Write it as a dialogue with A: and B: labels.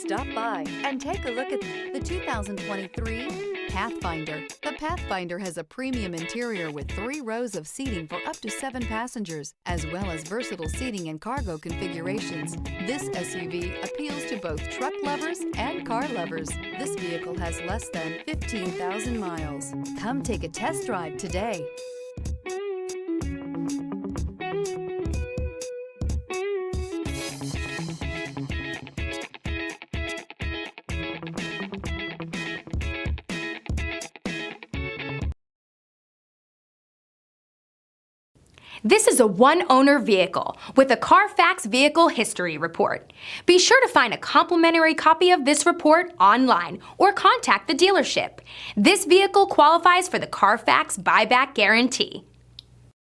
A: Stop by and take a look at the 2023 Pathfinder. The Pathfinder has a premium interior with 3 rows of seating for up to 7 passengers, as well as versatile seating and cargo configurations. This SUV appeals to both truck lovers and car lovers. This vehicle has less than 15,000 miles. Come take a test drive today.
B: This is a one-owner vehicle with a Carfax Vehicle History Report. Be sure to find a complimentary copy of this report online or contact the dealership. This vehicle qualifies for the Carfax Buyback Guarantee.